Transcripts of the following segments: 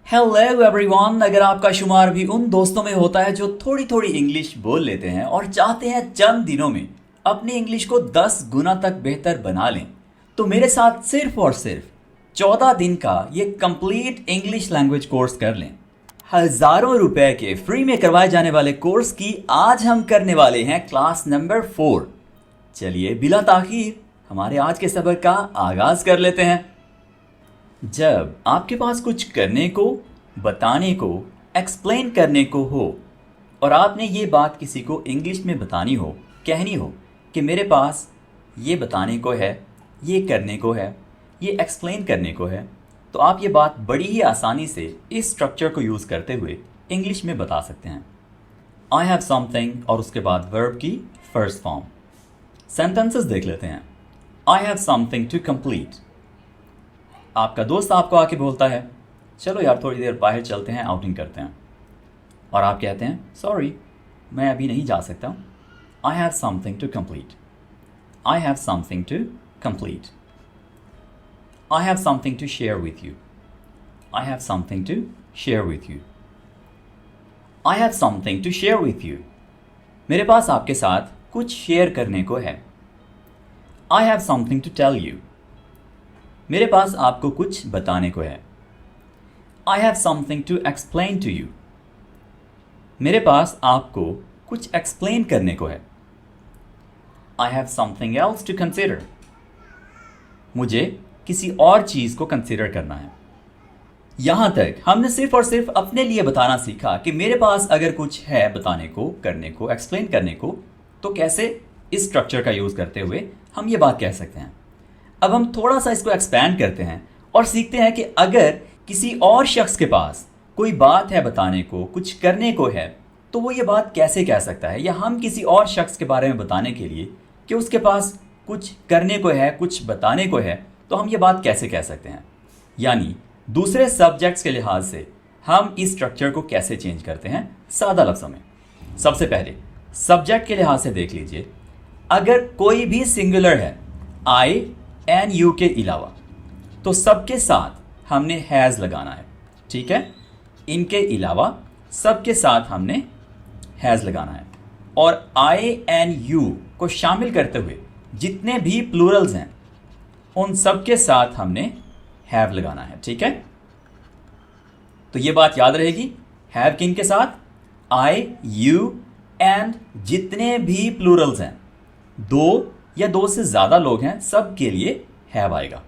Hello everyone. अगर आपका शुमार भी उन दोस्तों में होता है जो थोड़ी थोड़ी इंग्लिश बोल लेते हैं और चाहते हैं चंद दिनों में अपनी इंग्लिश को 10 गुना तक बेहतर बना लें, तो मेरे साथ सिर्फ और सिर्फ 14 दिन का ये कंप्लीट इंग्लिश लैंग्वेज कोर्स कर लें। हजारों रुपए के फ्री में करवाए जाने वाले कोर्स की आज हम करने वाले हैं क्लास नंबर 4। चलिए बिला ताखीर हमारे आज के सबक का आगाज कर लेते हैं। जब आपके पास कुछ करने को, बताने को, एक्सप्लेन करने को हो और आपने ये बात किसी को इंग्लिश में बतानी हो, कहनी हो कि मेरे पास ये बताने को है, ये करने को है, ये एक्सप्लेन करने को है, तो आप ये बात बड़ी ही आसानी से इस स्ट्रक्चर को यूज़ करते हुए इंग्लिश में बता सकते हैं। आई हैव समथिंग और उसके बाद वर्ब की फर्स्ट फॉर्म। सेंटेंसेस देख लेते हैं। I have something to complete. आपका दोस्त आपको आके बोलता है चलो यार थोड़ी देर बाहर चलते हैं, आउटिंग करते हैं, और आप कहते हैं सॉरी मैं अभी नहीं जा सकता, I have something to complete. I have something to complete. I have something to share with you. I have something to share with you. I have something to share with you. मेरे पास आपके साथ कुछ share करने को है। I have something to tell you. मेरे पास आपको कुछ बताने को है। I have something to explain to you. मेरे पास आपको कुछ एक्सप्लेन करने को है। I have something else to consider. मुझे किसी और चीज़ को कंसिडर करना है। यहां तक हमने सिर्फ और सिर्फ अपने लिए बताना सीखा कि मेरे पास अगर कुछ है बताने को, करने को, एक्सप्लेन करने को, तो कैसे इस स्ट्रक्चर का यूज़ करते हुए हम ये बात कह सकते हैं। अब हम थोड़ा सा इसको एक्सपैंड करते हैं और सीखते हैं कि अगर किसी और शख्स के पास कोई बात है बताने को, कुछ करने को है, तो वो ये बात कैसे कह सकता है, या हम किसी और शख्स के बारे में बताने के लिए कि उसके पास कुछ करने को है, कुछ बताने को है, तो हम ये बात कैसे कह सकते हैं। यानी दूसरे सब्जेक्ट्स के लिहाज से हम इस स्ट्रक्चर को कैसे चेंज करते हैं सादा लफ्ज़ों में। सबसे पहले सब्जेक्ट के लिहाज से देख लीजिए। अगर कोई भी सिंगुलर है आई एंड यू के अलावा, तो सबके साथ हमने हैज़ लगाना है। ठीक है, इनके अलावा सबके साथ हमने हैज़ लगाना है, और आई एंड यू को शामिल करते हुए जितने भी प्लूरल्स हैं उन सबके साथ हमने हैव लगाना है। ठीक है, तो ये बात याद रहेगी। हैव किन के साथ? आई, यू एंड जितने भी प्लूरल्स हैं, दो या दो से ज़्यादा लोग हैं, सब के लिए हैव आएगा।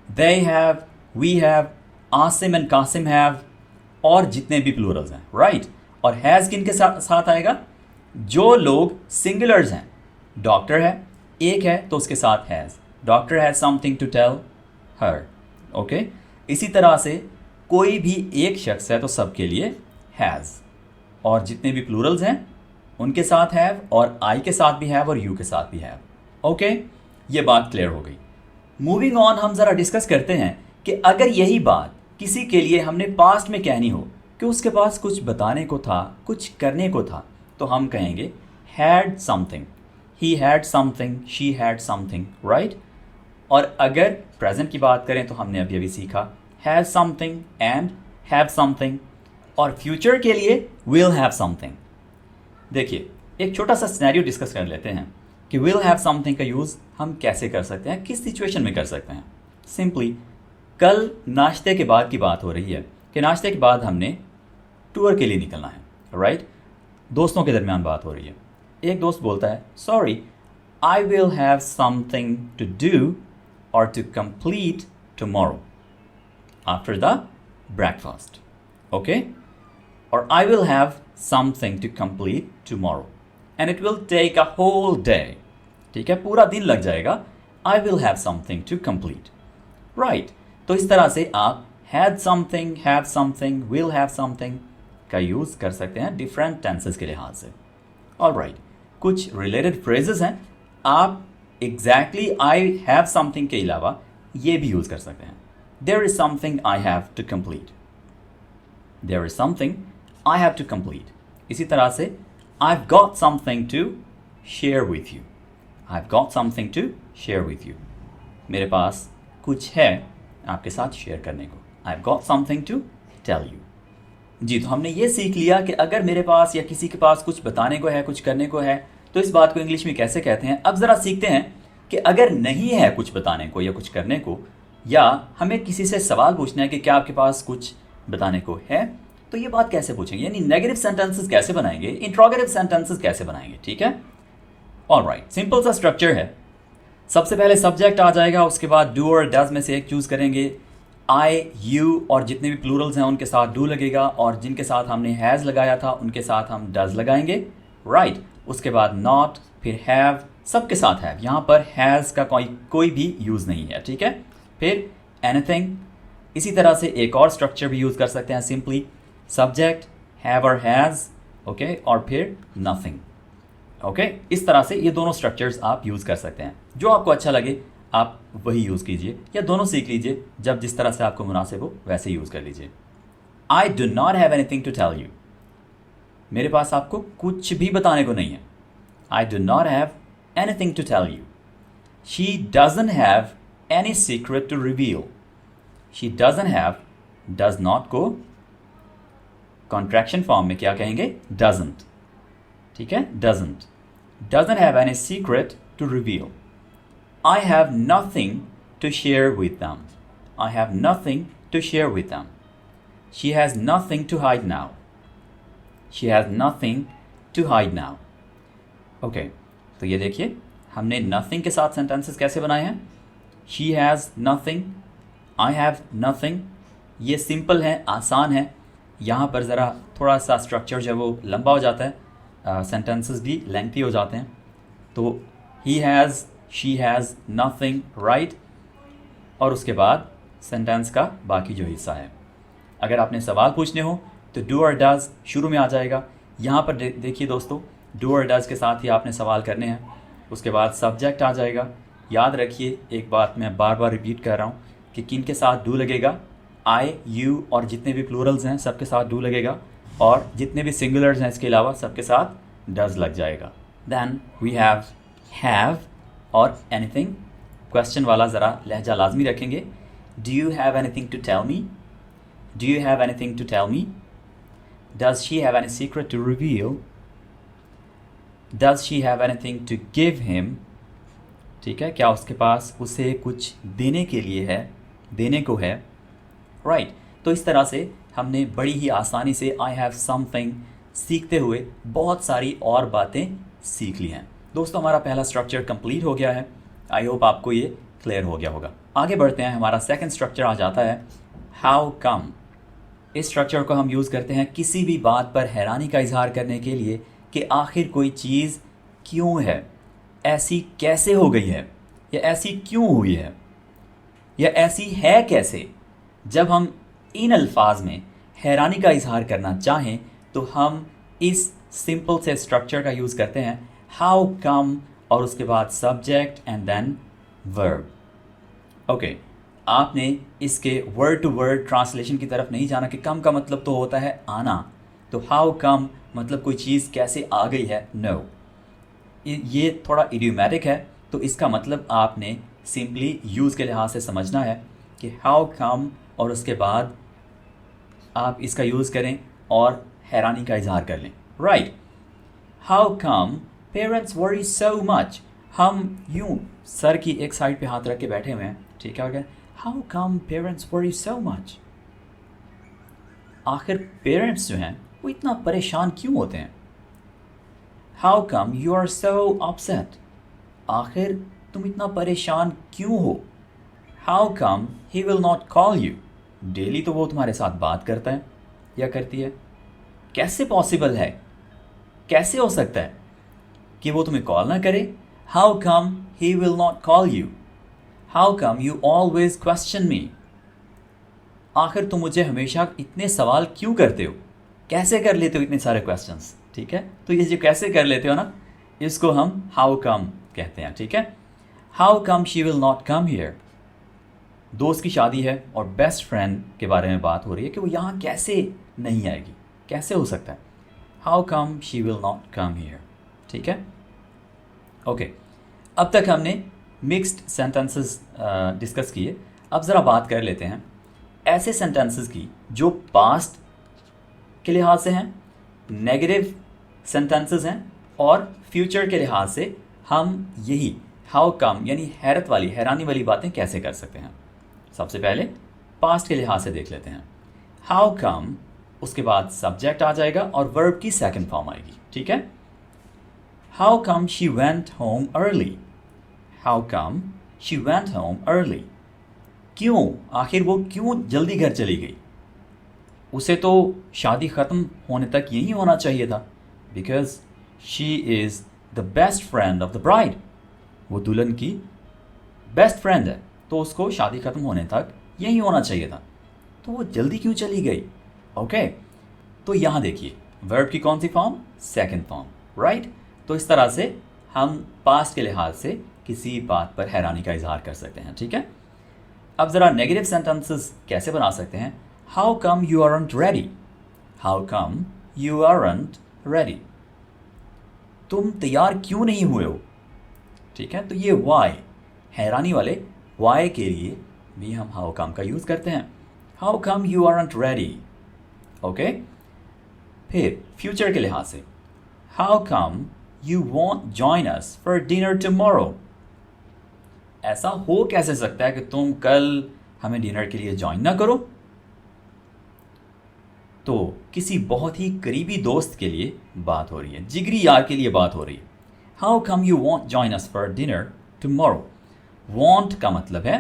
They have, we have, Asim and Kasim have, और जितने भी प्लूरल्स हैं, राइट। और हैज़ किन के साथ आएगा? जो लोग सिंगुलर्स हैं। डॉक्टर है, एक है, तो उसके साथ has. Doctor has something to tell her. Okay, इसी तरह से कोई भी एक शख्स है तो सबके लिए हैज़, और जितने भी प्लूरल्स हैं उनके साथ हैव, और आई के साथ भी हैव, और यू के साथ भी हैव। ओके, ये बात क्लियर हो गई। मूविंग ऑन, हम ज़रा डिस्कस करते हैं कि अगर यही बात किसी के लिए हमने पास्ट में कहनी हो कि उसके पास कुछ बताने को था, कुछ करने को था, तो हम कहेंगे had something, he had something, she had something, right. और अगर प्रेजेंट की बात करें तो हमने अभी अभी सीखा have something and have something, और फ्यूचर के लिए विल हैव समथिंग। देखिए, एक छोटा सा सिनेरियो डिस्कस कर लेते हैं कि विल हैव समथिंग का यूज़ हम कैसे कर सकते हैं, किस सिचुएशन में कर सकते हैं। सिंपली कल नाश्ते के बाद की बात हो रही है कि नाश्ते के बाद हमने टूर के लिए निकलना है, राइट। दोस्तों के दरमियान बात हो रही है। एक दोस्त बोलता है sorry I will have something to do और to complete tomorrow after the breakfast. Okay, और I will have something to complete tomorrow and it will take a whole day. ठीक है, पूरा दिन लग जाएगा। I will have something to complete, right. तो इस तरह से आप had something, have something, will have something का यूज़ कर सकते हैं डिफरेंट टेंसेस के लिहाज से। ऑलराइट, कुछ रिलेटेड फ्रेजेस हैं। आप एग्जैक्टली आई हैव समथिंग के अलावा ये भी यूज़ कर सकते हैं। There is something I have to complete. There is something I have to complete. इसी तरह से I've got something to share with you. I've got something to share with you. मेरे पास कुछ है आपके साथ शेयर करने को। I've got something to tell you। जी, तो हमने ये सीख लिया कि अगर मेरे पास या किसी के पास कुछ बताने को है, कुछ करने को है, तो इस बात को इंग्लिश में कैसे कहते हैं। अब ज़रा सीखते हैं कि अगर नहीं है कुछ बताने को या कुछ करने को, या हमें किसी से सवाल पूछना है कि क्या आपके पास कुछ बताने को है, तो ये बात कैसे पूछेंगे, यानी नेगेटिव सेंटेंसेस कैसे बनाएंगे, इंट्रोगेटिव सेंटेंसेस कैसे बनाएंगे। ठीक है, ऑलराइट, सिंपल सा स्ट्रक्चर है। सबसे पहले सब्जेक्ट आ जाएगा, उसके बाद डू और डज में से एक चूज़ करेंगे। आई, यू और जितने भी प्लूरल्स हैं उनके साथ डू लगेगा, और जिनके साथ हमने हैज़ लगाया था उनके साथ हम डज लगाएंगे। राइट, उसके बाद नॉट, फिर हैव, सबके साथ हैव, यहाँ पर हैज़ का कोई भी यूज़ नहीं है। ठीक है, फिर एनीथिंग। इसी तरह से एक और स्ट्रक्चर भी यूज़ कर सकते हैं, सिंपली सब्जेक्ट, हैव और हैज़, ओके, और फिर नथिंग। ओके, इस तरह से ये दोनों स्ट्रक्चर्स आप यूज़ कर सकते हैं। जो आपको अच्छा लगे आप वही यूज़ कीजिए, या दोनों सीख लीजिए, जब जिस तरह से आपको मुनासिब हो वैसे यूज़ कर लीजिए। I do not have anything to tell you, मेरे पास आपको कुछ भी बताने को नहीं है। I do not have anything to tell you. She doesn't have any secret to reveal. She doesn't have, does not को कॉन्ट्रैक्शन फॉर्म में क्या कहेंगे, डजंट। ठीक है, doesn't have any secret to reveal. I have nothing to share with them. I have nothing to share with them. She has nothing to hide now. She has nothing to hide now. Okay, तो ये देखिए हमने nothing के साथ sentences कैसे बनाए हैं। She has nothing, I have nothing। ये simple है, आसान है। यहाँ पर ज़रा थोड़ा सा structure जो है वो लंबा हो जाता है, sentences भी lengthy हो जाते हैं। तो he has, she has nothing, right, और उसके बाद सेंटेंस का बाकी जो हिस्सा है। अगर आपने सवाल पूछने हो तो डू और डज शुरू में आ जाएगा। यहाँ पर देखिए दोस्तों, डू और डज के साथ ही आपने सवाल करने हैं। उसके बाद सब्जेक्ट आ जाएगा। याद रखिए, एक बात मैं बार बार रिपीट कर रहा हूँ कि किन के साथ डू लगेगा, आई, यू और जितने भी प्लूरल्स हैं सबके साथ डू लगेगा, और जितने भी सिंगुलर्स हैं इसके अलावा सबके साथ डज लग जाएगा। देन वी हैव और एनीथिंग। क्वेश्चन वाला ज़रा लहजा लाजमी रखेंगे। Do you have anything to tell me, do you have anything to tell me. Does she have any secret to reveal, does she have anything to give him. ठीक है, क्या उसके पास उसे कुछ देने के लिए है, देने को है। राइट, तो इस तरह से हमने बड़ी ही आसानी से आई हैव समथिंग सीखते हुए बहुत सारी और बातें सीख ली हैं। दोस्तों, हमारा पहला स्ट्रक्चर कंप्लीट हो गया है। आई होप आपको ये क्लियर हो गया होगा। आगे बढ़ते हैं, हमारा सेकंड स्ट्रक्चर आ जाता है हाउ कम। इस स्ट्रक्चर को हम यूज़ करते हैं किसी भी बात पर हैरानी का इजहार करने के लिए कि आखिर कोई चीज़ क्यों है, ऐसी कैसे हो गई है, या ऐसी क्यों हुई है, या ऐसी है कैसे। जब हम इन अल्फाज में हैरानी का इजहार करना चाहें तो हम इस सिंपल से स्ट्रक्चर का यूज़ करते हैं, हाउ कम, और उसके बाद subject and then verb. Okay, आपने इसके वर्ड टू वर्ड ट्रांसलेशन की तरफ नहीं जाना कि कम का मतलब तो होता है आना, तो हाउ कम मतलब कोई चीज़ कैसे आ गई है, नो। ये थोड़ा इडियोमैटिक है, तो इसका मतलब आपने सिंपली यूज़ के लिहाज से समझना है कि हाउ कम, और उसके बाद आप इसका यूज़ करें और हैरानी का इजहार कर लें। Right, how come parents worry so much. हम यूं सर की एक साइड पे हाथ रख के बैठे हुए हैं, ठीक है, अगर how come parents worry so much, आखिर पेरेंट्स जो हैं वो इतना परेशान क्यों होते हैं। How come you are so upset, आखिर तुम इतना परेशान क्यों हो। How come he will not call you, daily तो वो तुम्हारे साथ बात करता है या करती है, कैसे पॉसिबल है, कैसे हो सकता है कि वो तुम्हें कॉल ना करे। How come he will not call you, how come you always question me, आखिर तुम मुझे हमेशा इतने सवाल क्यों करते हो, कैसे कर लेते हो इतने सारे क्वेश्चंस। ठीक है, तो ये जो कैसे कर लेते हो ना, इसको हम हाउ कम कहते हैं। ठीक है, how come she will not come here, दोस्त की शादी है और बेस्ट फ्रेंड के बारे में बात हो रही है कि वो यहाँ कैसे नहीं आएगी, कैसे हो सकता है। How come she will not come here. ठीक है, ओके, अब तक हमने मिक्स्ड सेंटेंसेस डिस्कस किए। अब ज़रा बात कर लेते हैं ऐसे सेंटेंसेस की जो पास्ट के लिहाज से हैं, नेगेटिव सेंटेंसेस हैं, और फ्यूचर के लिहाज से हम यही हाउ कम यानी हैरत वाली, हैरानी वाली बातें कैसे कर सकते हैं। सबसे पहले पास्ट के लिहाज से देख लेते हैं। हाउ कम, उसके बाद सब्जेक्ट आ जाएगा और वर्ब की सेकंड फॉर्म आएगी, ठीक है। How come she went home early, how come she went home early, क्यों, आखिर वो क्यों जल्दी घर चली गई, उसे तो शादी ख़त्म होने तक यही होना चाहिए था, because she is the best friend of the bride, वो दुल्हन की बेस्ट फ्रेंड है, तो उसको शादी ख़त्म होने तक यही होना चाहिए था, तो वो जल्दी क्यों चली गई। ओके, तो यहाँ देखिए वर्ब की कौन सी फॉर्म, सेकंड फॉर्म, राइट। तो इस तरह से हम पास्ट के लिहाज से किसी बात पर हैरानी का इजहार कर सकते हैं, ठीक है। अब ज़रा नेगेटिव सेंटेंसेस कैसे बना सकते हैं। How come you aren't ready, how come you aren't ready, तुम तैयार क्यों नहीं हुए हो, ठीक है। तो ये वाई, हैरानी वाले वाई के लिए भी हम हाउ कम का यूज़ करते हैं। How come you aren't ready, okay. फिर फ्यूचर के लिहाज से how come you want join us for dinner tomorrow, ऐसा हो कैसे सकता है कि तुम कल हमें डिनर के लिए ज्वाइन ना करो। तो किसी बहुत ही करीबी दोस्त के लिए बात हो रही है, जिगरी यार के लिए बात हो रही है। How come you want join us for dinner tomorrow, want का मतलब है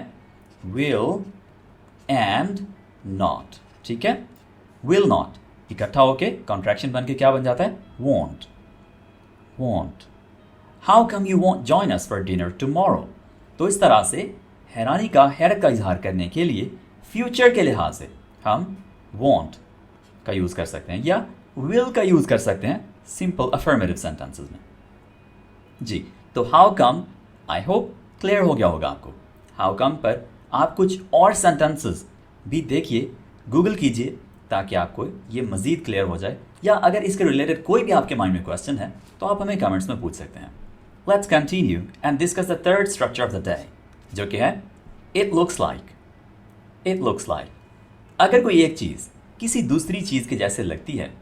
विल एंड नॉट, ठीक है। विल नॉट इकट्ठा होके कॉन्ट्रैक्शन बन के क्या बन जाता है, want, want. How come you want join us for dinner tomorrow, तो इस तरह से हैरानी का, हैरत का इजहार करने के लिए फ्यूचर के लिहाज से हम वॉन्ट का यूज़ कर सकते हैं या विल का यूज़ कर सकते हैं सिंपल अफर्मेटिव सेंटेंसेस में। जी, तो how come I hope clear हो गया होगा आपको। हाउ कम पर आप कुछ और सेंटेंसेस भी देखिए, गूगल कीजिए, ताकि आपको ये मज़ीद क्लियर हो जाए, या अगर इसके रिलेटेड कोई भी आपके माइंड में क्वेश्चन है तो आप हमें कमेंट्स में पूछ सकते हैं। Let's continue and discuss the third structure of the day, जो कि है it looks like. It looks like, अगर कोई एक चीज़ किसी दूसरी चीज़ के जैसे लगती है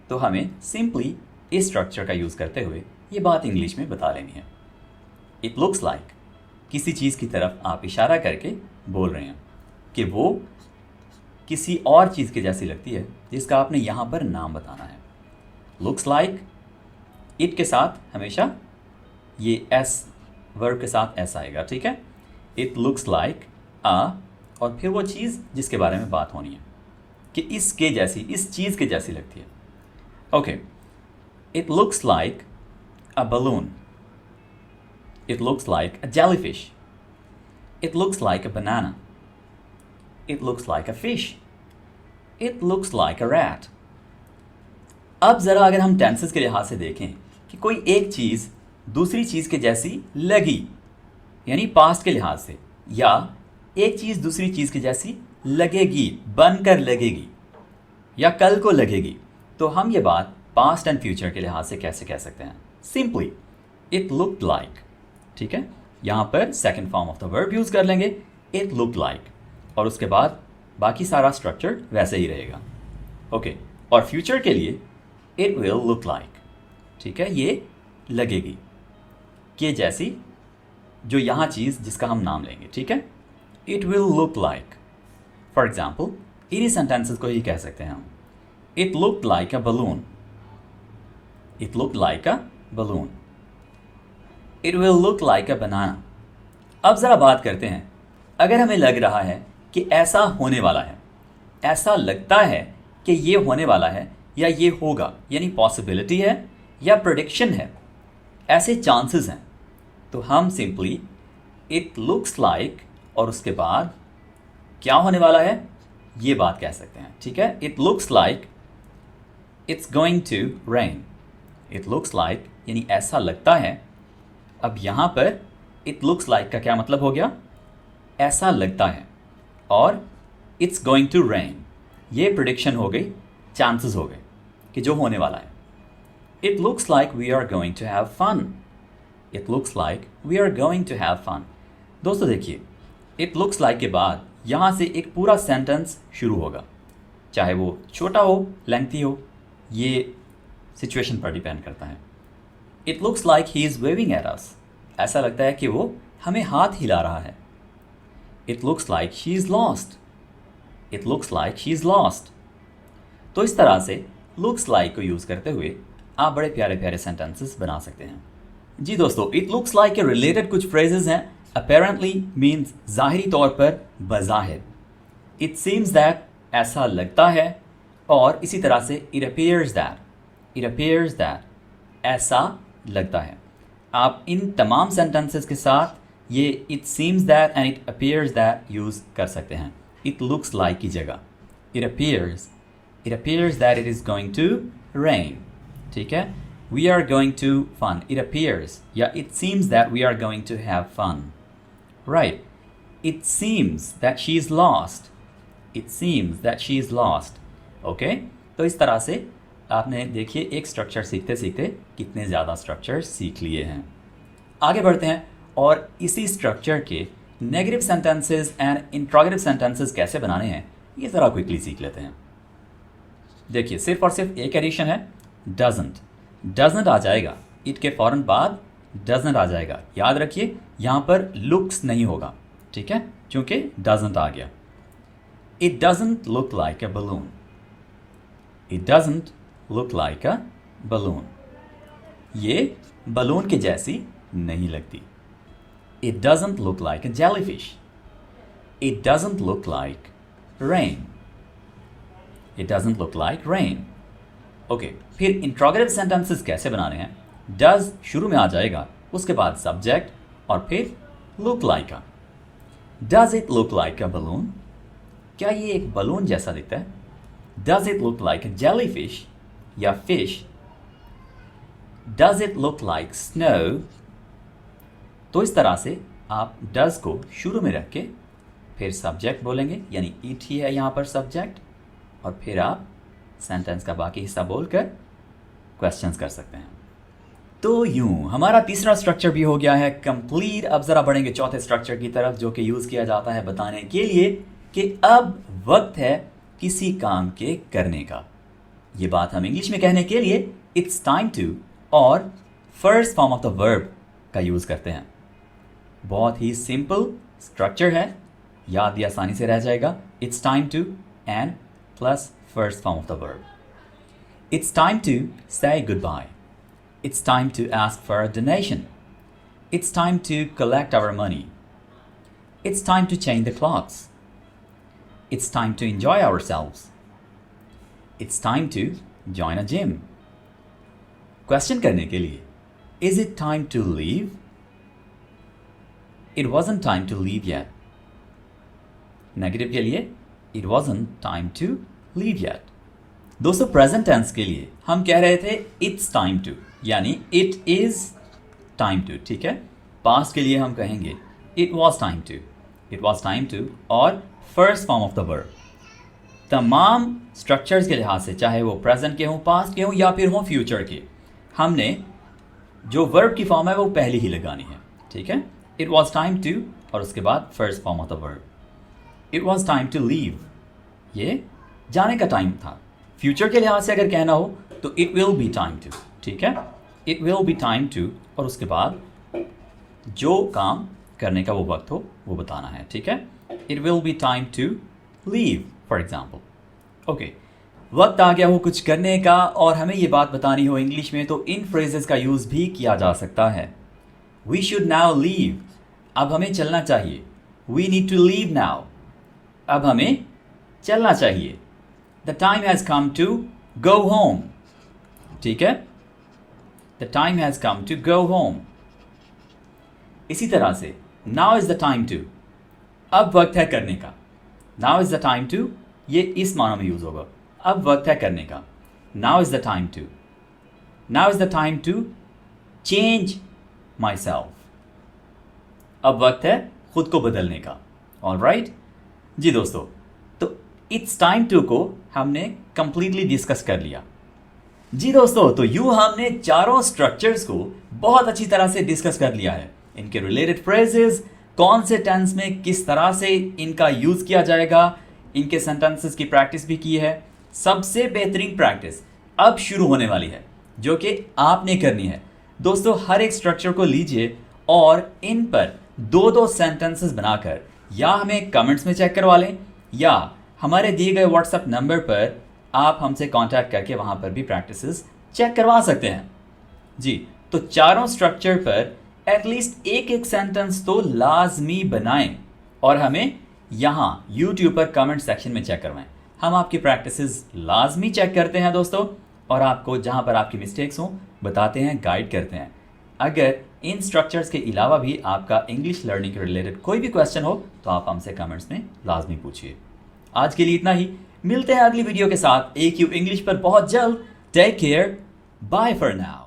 तो हमें सिंपली इस स्ट्रक्चर का यूज़ करते हुए ये बात इंग्लिश में बता लेनी है। इट लुक्स लाइक, किसी चीज़ की तरफ आप इशारा करके बोल रहे हैं कि वो किसी और चीज़ के जैसी लगती है जिसका आपने यहाँ पर नाम बताना है। लुक्स लाइक, इट के साथ हमेशा ये एस, वर्ब के साथ एस आएगा, ठीक है। इट लुक्स लाइक आ, और फिर वो चीज़ जिसके बारे में बात होनी है कि इसके जैसी, इस चीज़ के जैसी लगती है। Okay, it looks like a balloon, it looks like a jellyfish, it looks like a banana, it looks like a fish, it looks like a rat. अब ज़रा अगर हम टेंसेस के लिहाज से देखें कि कोई एक चीज़ दूसरी चीज़ के जैसी लगी, यानी पास्ट के लिहाज से, या एक चीज़ दूसरी चीज़ के जैसी लगेगी, बनकर लगेगी, या कल को लगेगी, तो हम ये बात पास्ट एंड फ्यूचर के लिहाज से कैसे कह सकते हैं। सिंपली इट लुक्ड लाइक, ठीक है। यहाँ पर second form of the verb use कर लेंगे, इट लुक्ड लाइक, और उसके बाद बाकी सारा स्ट्रक्चर वैसे ही रहेगा। ओके, और फ्यूचर के लिए इट विल लुक लाइक, ठीक है, ये लगेगी के जैसी, जो यहाँ चीज़ जिसका हम नाम लेंगे, ठीक है। It will look like, for example इन्हीं सेंटेंसेस को ही कह सकते हैं हम। It looked like a balloon, it looked like a balloon, it will look like a banana. अब ज़रा बात करते हैं, अगर हमें लग रहा है कि ऐसा होने वाला है, ऐसा लगता है कि ये होने वाला है या ये होगा, यानी पॉसिबिलिटी है या प्रेडिक्शन है, ऐसे चांसेस हैं, तो हम सिंपली इट लुक्स लाइक और उसके बाद क्या होने वाला है ये बात कह सकते हैं, ठीक है। It looks like it's going to rain, it looks like यानी ऐसा लगता है। अब यहाँ पर इट लुक्स लाइक का क्या मतलब हो गया, ऐसा लगता है, और इट्स गोइंग टू रेन ये प्रेडिक्शन हो गई, चांसेस हो गए कि जो होने वाला है। It looks like we are going to have fun, it looks like we are going to have fun. दोस्तों देखिए, इट लुक्स लाइक के बाद यहाँ से एक पूरा सेंटेंस शुरू होगा, चाहे वो छोटा हो, लेंथी हो, ये सिचुएशन पर डिपेंड करता है। It looks like he is waving at us, ऐसा लगता है कि वो हमें हाथ हिला रहा है। It looks like she is lost, it looks like she is lost. तो इस तरह से लुक्स लाइक को यूज़ करते हुए आप बड़े प्यारे प्यारे सेंटेंसेस बना सकते हैं। जी दोस्तों, इट लुक्स लाइक के रिलेटेड कुछ फ्रेजेस हैं। अपेरेंटली मीन्स ज़ाहिरी तौर पर, बज़ाहिर। इट सीम्स दैट ऐसा लगता है, और इसी तरह से it appears that, it appears that ऐसा लगता है। आप इन तमाम सेंटेंसेस के साथ ये it seems that and it appears that use कर सकते हैं इट लुक्स लाइक की जगह। It appears that it is going to rain, ठीक है। We are going to fun, it appears या it seems that we are going to have fun, right. It seems that she is lost, it seems that she is lost, okay. तो इस तरह से आपने देखिए एक स्ट्रक्चर सीखते सीखते कितने ज़्यादा स्ट्रक्चर सीख लिए हैं। आगे बढ़ते हैं और इसी स्ट्रक्चर के negative sentences and interrogative sentences कैसे बनाने हैं ये ज़रा क्विकली सीख लेते हैं। देखिए सिर्फ और सिर्फ एक एडिशन है, डजंट। डजंट आ जाएगा, इट के फ़ौरन बाद डजंट आ जाएगा। याद रखिए यहाँ पर लुक्स नहीं होगा, ठीक है, क्योंकि डजंट आ गया। It doesn't look like a balloon, it doesn't look like a balloon, ये बलून के जैसी नहीं लगती। It doesn't look like a jellyfish, it doesn't look like rain, it doesn't look like rain, okay. फिर interrogative sentences कैसे बनाने हैं, does शुरू में आ जाएगा, उसके बाद सब्जेक्ट और फिर look like a. Does it look like a balloon, क्या ये एक बलून जैसा दिखता है। Does it look like a jellyfish या fish. Does it look like snow. तो इस तरह से आप डज को शुरू में रख के फिर सब्जेक्ट बोलेंगे, यानी इट ही है यहाँ पर सब्जेक्ट, और फिर आप सेंटेंस का बाकी हिस्सा बोलकर क्वेश्चंस कर सकते हैं। तो यूं हमारा तीसरा स्ट्रक्चर भी हो गया है कंप्लीट। अब ज़रा बढ़ेंगे चौथे स्ट्रक्चर की तरफ, जो कि यूज़ किया जाता है बताने के लिए कि अब वक्त है किसी काम के करने का। ये बात हम इंग्लिश में कहने के लिए इट्स टाइम टू और first form of the verb का यूज़ करते हैं। बहुत ही सिंपल स्ट्रक्चर है, याद भी आसानी से रह जाएगा। It's time to and plus first form of the verb. It's time to say goodbye, it's time to ask for a donation, it's time to collect our money, it's time to change the clocks, it's time to enjoy ourselves, it's time to join a gym. Question करने के लिए, is it time to leave, it wasn't time to leave yet. Negative के लिए, it wasn't time to leave yet. दोस्तों present tense के लिए हम कह रहे थे इट्स टाइम टू, यानी इट इज टाइम टू, ठीक है। पास्ट के लिए हम कहेंगे it was time to, it was time to और first form of the verb. तमाम स्ट्रक्चर्स के लिहाज से, चाहे वो प्रेजेंट के हों, पास्ट के हों या फिर हों फ्यूचर के, हमने जो वर्ब की फॉर्म है वो पहले ही लगानी है, ठीक है। इट वॉज टाइम टू और उसके बाद first form of the verb. It was time to leave, ये जाने का टाइम था। फ्यूचर के लिहाज से अगर कहना हो तो it will be time to, ठीक है। It will be time to और उसके बाद जो काम करने का वो वक्त हो वो बताना है, ठीक है। It will be time to leave for example, okay. वक्त आ गया हो कुछ करने का और हमें ये बात बतानी हो इंग्लिश में, तो इन फ्रेजेस का यूज़ भी किया जा सकता है। वी शुड नाउ लीव, अब हमें चलना चाहिए। We need to leave now, अब हमें चलना चाहिए। The time has come to go home, ठीक है। The time has come to go home. इसी तरह से now is the time to, अब वक्त है करने का। Now is the time to, ये इस मानो में यूज़ होगा, अब वक्त है करने का। Now is the time to, now is the time to change myself, अब वक्त है खुद को बदलने का। ऑल राइट जी दोस्तों, तो इट्स टाइम टू को हमने कंप्लीटली डिस्कस कर लिया। जी दोस्तों, तो यूँ हमने चारों स्ट्रक्चर्स को बहुत अच्छी तरह से डिस्कस कर लिया है, इनके रिलेटेड फ्रेजेस, कौन से टेंस में किस तरह से इनका यूज़ किया जाएगा, इनके सेंटेंसेस की प्रैक्टिस भी की है। सबसे बेहतरीन प्रैक्टिस अब शुरू होने वाली है जो कि आपने करनी है। दोस्तों, हर एक स्ट्रक्चर को लीजिए और इन पर दो दो सेंटेंसेस बनाकर या हमें कमेंट्स में चेक करवा लें या हमारे दिए गए व्हाट्सएप नंबर पर आप हमसे कांटेक्ट करके वहां पर भी प्रैक्टिसेस चेक करवा सकते हैं। जी, तो चारों स्ट्रक्चर पर एटलीस्ट एक एक सेंटेंस तो लाजमी बनाएं और हमें यहाँ YouTube पर कमेंट सेक्शन में चेक करवाएं। हम आपकी प्रैक्टिसेस लाजमी चेक करते हैं दोस्तों, और आपको जहाँ पर आपकी मिस्टेक्स हों बताते हैं, गाइड करते हैं। अगर इन स्ट्रक्चर्स के अलावा भी आपका इंग्लिश लर्निंग के रिलेटेड कोई भी क्वेश्चन हो तो आप हमसे कमेंट्स में लाजमी पूछिए। आज के लिए इतना ही, मिलते हैं अगली वीडियो के साथ AQ इंग्लिश पर बहुत जल्द। Take care, bye for now.